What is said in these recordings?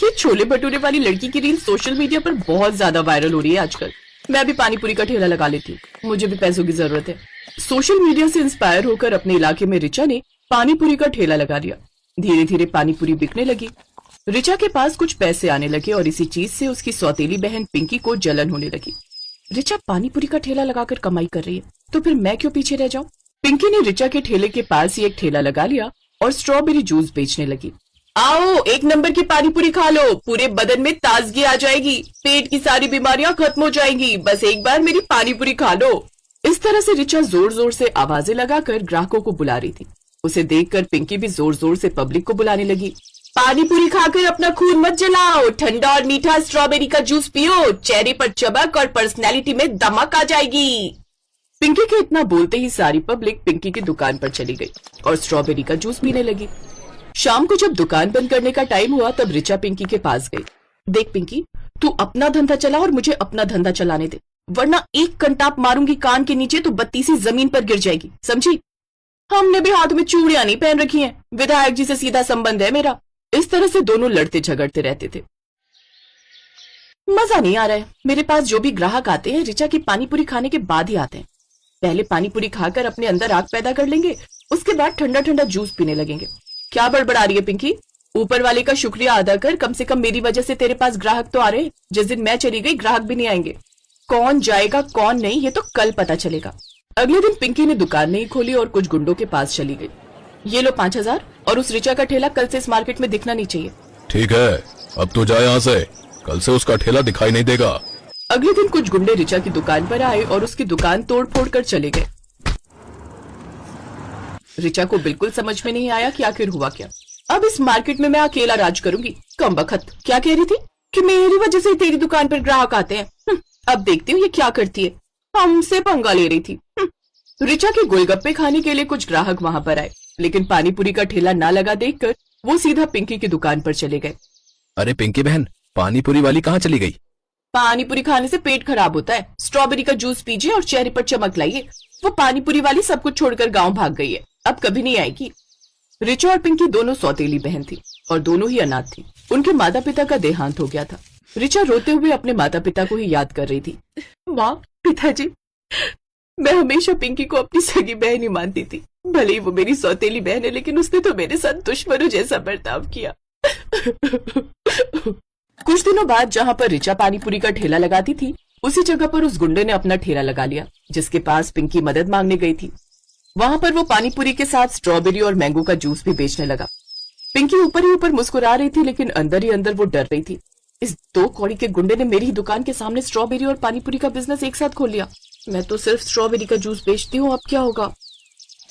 ये छोले भटूरे वाली लड़की की रील सोशल मीडिया पर बहुत ज्यादा वायरल हो रही है आजकल। मैं भी पानी पूरी का ठेला लगा लेती हूँ, मुझे भी पैसों की जरूरत है। सोशल मीडिया से इंस्पायर होकर अपने इलाके में रिचा ने पानी पूरी का ठेला लगा लिया। धीरे धीरे पानी पूरी बिकने लगी। रिचा के पास कुछ पैसे आने लगे और इसी चीज से उसकी सौतेली बहन पिंकी को जलन होने लगी। रिचा पानी पूरी का ठेला लगाकर कमाई कर रही है, तो फिर मैं क्यों पीछे रह जाऊं? पिंकी ने रिचा के ठेले के पास ही एक ठेला लगा लिया और स्ट्रॉबेरी जूस बेचने लगी। आओ, एक नंबर की पानी पूरी खा लो, पूरे बदन में ताजगी आ जाएगी, पेट की सारी बीमारियां खत्म हो जाएंगी, बस एक बार मेरी पानी पूरी खा लो। इस तरह से रिचा जोर जोर से आवाजें लगाकर ग्राहकों को बुला रही थी। उसे देखकर पिंकी भी जोर जोर से पब्लिक को बुलाने लगी। पानी पूरी खाकर अपना खून मत जलाओ, ठंडा और मीठा स्ट्रॉबेरी का जूस पियो, चेहरे पर चमक और पर्सनैलिटी में दमक आ जाएगी। पिंकी के इतना बोलते ही सारी पब्लिक पिंकी की दुकान पर चली गई और स्ट्रॉबेरी का जूस पीने लगी। शाम को जब दुकान बंद करने का टाइम हुआ तब रिचा पिंकी के पास गई। देख पिंकी, तू अपना धंधा चला और मुझे अपना धंधा चलाने दे, वरना एक कंटाप मारूंगी कान के नीचे तो बत्तीसी जमीन पर गिर जाएगी, समझी? हमने भी हाथ में चूड़ियां नहीं पहन रखी हैं, विधायक जी से सीधा संबंध है मेरा। इस तरह से दोनों लड़ते झगड़ते रहते थे। मजा नहीं आ रहा है। मेरे पास जो भी ग्राहक आते हैं रिचा की पानी पूरी खाने के बाद ही आते हैं। पहले पानी पूरी खाकर अपने अंदर आग पैदा कर लेंगे, उसके बाद ठंडा ठंडा जूस पीने लगेंगे। क्या बड़बड़ा रही है पिंकी? ऊपर वाले का शुक्रिया अदा कर, कम से कम मेरी वजह से तेरे पास ग्राहक तो आ रहे हैं। जिस दिन मैं चली गई ग्राहक भी नहीं आएंगे। कौन जाएगा कौन नहीं ये तो कल पता चलेगा। अगले दिन पिंकी ने दुकान नहीं खोली और कुछ गुंडों के पास चली गई। ये लो 5,000 और उस रिचा का ठेला कल से इस मार्केट में दिखना नहीं चाहिए। ठीक है, अब तो जाए यहाँ से, कल से उसका ठेला दिखाई नहीं देगा। अगले दिन कुछ गुंडे रिचा की दुकान पर आए और उसकी दुकान तोड़ फोड़ कर चले गए। रिचा को बिल्कुल समझ में नहीं आया कि आखिर हुआ क्या। अब इस मार्केट में मैं अकेला राज करूंगी। कमबख्त, क्या कह रही थी कि मेरी वजह से तेरी दुकान पर ग्राहक आते हैं। अब देखती हूँ ये क्या करती है। हमसे पंगा ले रही थी। रिचा के गोलगप्पे खाने के लिए कुछ ग्राहक वहां पर आए, लेकिन पानी पूरी का ठेला ना लगा देखकर वो सीधा पिंकी की दुकान पर चले गए। अरे पिंकी बहन, पानी पूरी वाली कहाँ चली गई? पानी पूरी खाने से पेट खराब होता है, स्ट्रॉबेरी का जूस पीजिए और चेहरे पर चमक लाइए। वो पानी पूरी वाली सब कुछ छोड़कर गांव भाग गई है, अब कभी नहीं आएगी। रिचा और पिंकी दोनों सौतेली बहन थी और दोनों ही अनाथ थी। उनके माता पिता का देहांत हो गया था। रिचा रोते हुए अपने माता पिता को ही याद कर रही थी। माँ, पिताजी, मैं हमेशा पिंकी को अपनी सगी बहन ही मानती थी। भले ही वो मेरी सौतेली बहन है, लेकिन उसने तो मेरे साथ दुश्मनों जैसा बर्ताव किया। कुछ दिनों बाद जहाँ पर रिचा पानी पूरी का ठेला लगाती थी, उसी जगह पर उस गुंडे ने अपना ठेला लगा लिया जिसके पास पिंकी मदद मांगने गई थी। वहां पर वो पानी पूरी के साथ स्ट्रॉबेरी और मैंगो का जूस भी बेचने लगा। पिंकी ऊपर ही ऊपर मुस्कुरा रही थी, लेकिन अंदर ही अंदर वो डर रही थी। इस दो कौड़ी के गुंडे ने मेरी ही दुकान के सामने स्ट्रॉबेरी और पानी पूरी का बिजनेस एक साथ खोल लिया। मैं तो सिर्फ स्ट्रॉबेरी का जूस बेचती हूँ, अब क्या होगा?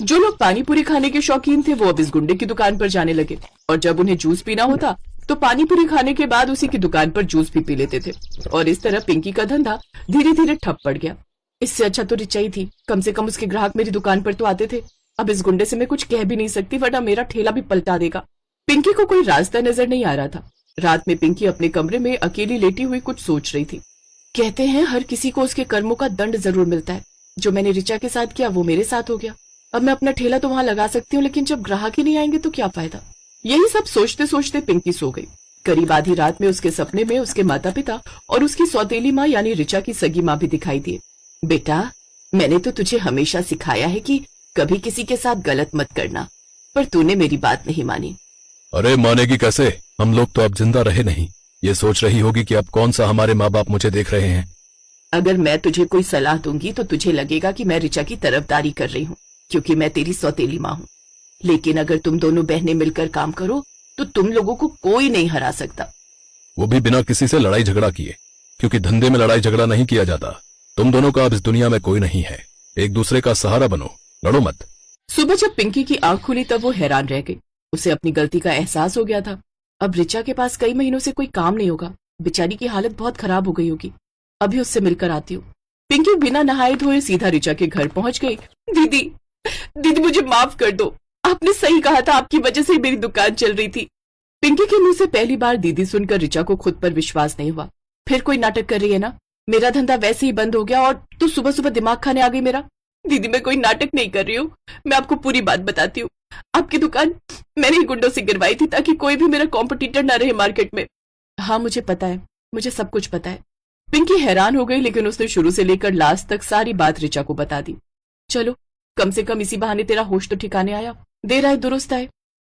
जो लोग पानी पूरी खाने के शौकीन थे वो अब इस गुंडे की दुकान पर जाने लगे और जब उन्हें जूस पीना होता तो पानी पूरी खाने के बाद उसी की दुकान पर जूस भी पी लेते थे और इस तरह पिंकी का धंधा धीरे धीरे ठप पड़ गया। इससे अच्छा तो रिचा ही थी, कम से कम उसके ग्राहक मेरी दुकान पर तो आते थे। अब इस गुंडे से मैं कुछ कह भी नहीं सकती, वरना मेरा ठेला भी पलटा देगा। पिंकी को कोई रास्ता नजर नहीं आ रहा था। रात में पिंकी अपने कमरे में अकेली लेटी हुई कुछ सोच रही थी। कहते हैं हर किसी को उसके कर्मों का दंड जरूर मिलता है। जो मैंने रिचा के साथ किया वो मेरे साथ हो गया। अब मैं अपना ठेला तो वहां लगा सकती हूँ, लेकिन जब ग्राहक ही नहीं आएंगे तो क्या फायदा? यही सब सोचते सोचते पिंकी सो गई। करीब आधी रात में उसके सपने में उसके माता पिता और उसकी सौतेली माँ यानी रिचा की सगी माँ भी दिखाई दिए। बेटा, मैंने तो तुझे हमेशा सिखाया है कि कभी किसी के साथ गलत मत करना, पर तूने मेरी बात नहीं मानी। अरे मानेगी कैसे? हम लोग तो अब जिंदा रहे नहीं। ये सोच रही होगी कि अब कौन सा हमारे माँ बाप मुझे देख रहे हैं। अगर मैं तुझे कोई सलाह दूंगी तो तुझे लगेगा कि मैं रिचा की तरफदारी कर रही हूँ, क्योंकि मैं तेरी सौतेली माँ हूँ। लेकिन अगर तुम दोनों बहनें मिलकर काम करो तो तुम लोगों को कोई नहीं हरा सकता। वो भी बिना किसी से लड़ाई झगड़ा किए, क्योंकि धंधे में लड़ाई झगड़ा नहीं किया जाता। तुम दोनों का अब इस दुनिया में कोई नहीं है। एक दूसरे का सहारा बनो, लड़ो मत। सुबह जब पिंकी की आंख खुली तब वो हैरान रह गई। उसे अपनी गलती का एहसास हो गया था। अब रिचा के पास कई महीनों से कोई काम नहीं होगा। बेचारी की हालत बहुत खराब हो गई होगी। अभी उससे मिलकर आती हूँ। पिंकी बिना नहाए धोए सीधा रिचा के घर पहुंच गई। दीदी, दीदी मुझे माफ कर दो। आपने सही कहा था, आपकी वजह से मेरी दुकान चल रही थी। पिंकी के मुंह से पहली बार दीदी सुनकर रिचा को खुद पर विश्वास नहीं हुआ। फिर कोई नाटक कर रही है ना? मेरा धंधा वैसे ही बंद हो गया और तू सुबह सुबह दिमाग खाने आ गई मेरा। दीदी मैं कोई नाटक नहीं कर रही हूँ, मैं आपको पूरी बात बताती हूँ। आपकी दुकान मैंने ही गुंडों से गिरवाई थी ताकि कोई भी मेरा कॉम्पिटिटर ना रहे मार्केट में। हाँ मुझे पता है, मुझे सब कुछ पता है। पिंकी हैरान हो गई, लेकिन उसने शुरू से लेकर लास्ट तक सारी बात रिचा को बता दी। चलो कम से कम इसी बहाने तेरा होश तो ठिकाने आया। देर आए दुरुस्त आए।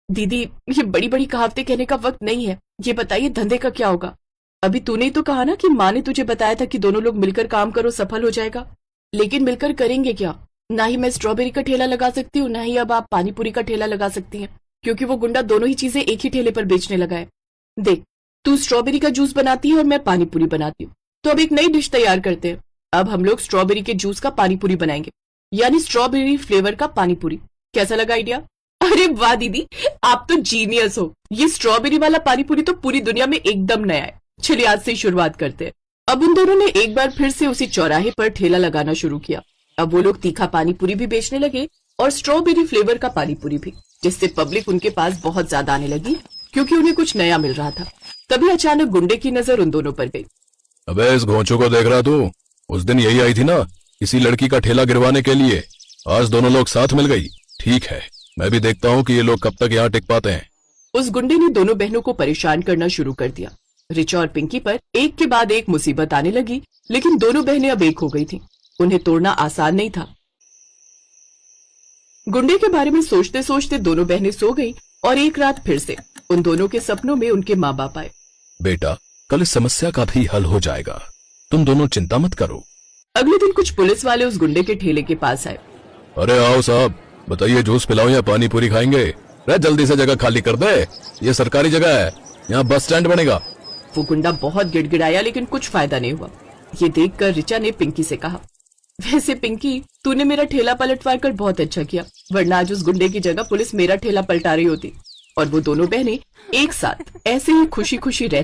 दीदी ये बड़ी बड़ी कहावतें कहने का वक्त नहीं है, ये बताइए धंधे का क्या होगा? अभी तूने ही तो कहा ना कि माँ ने तुझे बताया था कि दोनों लोग मिलकर काम करो सफल हो जाएगा। लेकिन मिलकर करेंगे क्या? ना ही मैं स्ट्रॉबेरी का ठेला लगा सकती हूँ, ना ही अब आप पानीपुरी का ठेला लगा सकती हैं, क्योंकि वो गुंडा दोनों ही चीजें एक ही ठेले पर बेचने लगा है। देख, तू स्ट्रॉबेरी का जूस बनाती है और मैं पानीपुरी बनाती हूँ, तो अब एक नई डिश तैयार करते हैं। अब हम लोग स्ट्रॉबेरी के जूस का पानीपुरी बनाएंगे, यानी स्ट्रॉबेरी फ्लेवर का पानीपुरी। कैसा लगा आइडिया? अरे वाह दीदी, आप तो जीनियस हो। ये स्ट्रॉबेरी वाला पानीपुरी तो पूरी दुनिया में एकदम नया है। चलिए आज से ही शुरुआत करते हैं। अब उन दोनों ने एक बार फिर से उसी चौराहे पर ठेला लगाना शुरू किया। अब वो लोग तीखा पानीपुरी भी बेचने लगे और स्ट्रॉबेरी फ्लेवर का पानीपुरी भी, जिससे पब्लिक उनके पास बहुत ज्यादा आने लगी, क्योंकि उन्हें कुछ नया मिल रहा था। तभी अचानक गुंडे की नजर उन दोनों पर गई। अबे इस घोंचू को देख रहा तू? उस दिन यही आई थी ना इसी लड़की का ठेला गिरवाने के लिए। आज दोनों लोग साथ मिल गई। ठीक है, मैं भी देखता हूँ कि ये लोग कब तक यहाँ टिक पाते हैं। उस गुंडे ने दोनों बहनों को परेशान करना शुरू कर दिया। रिचा और पिंकी पर एक के बाद एक मुसीबत आने लगी, लेकिन दोनों बहनें अब एक हो गई थीं। उन्हें तोड़ना आसान नहीं था। गुंडे के बारे में सोचते सोचते दोनों बहनें सो गईं और एक रात फिर से उन दोनों के सपनों में उनके माँ बाप आए। बेटा, कल इस समस्या का भी हल हो जाएगा, तुम दोनों चिंता मत करो। अगले दिन कुछ पुलिस वाले उस गुंडे के ठेले के पास आए। अरे आओ साहब, बताइए जूस पिलाओ या पानी पूरी खाएंगे? रे जल्दी से जगह खाली कर दे, ये सरकारी जगह है, यहाँ बस स्टैंड बनेगा। वो गुंडा बहुत गिड़गिड़ाया, लेकिन कुछ फायदा नहीं हुआ। ये देखकर रिचा ने पिंकी से कहा, वैसे पिंकी, तूने मेरा ठेला पलटवार कर बहुत अच्छा किया, वरना आज उस गुंडे की जगह पुलिस मेरा ठेला पलटा रही होती और वो दोनों बहनें एक साथ ऐसे ही खुशी खुशी रह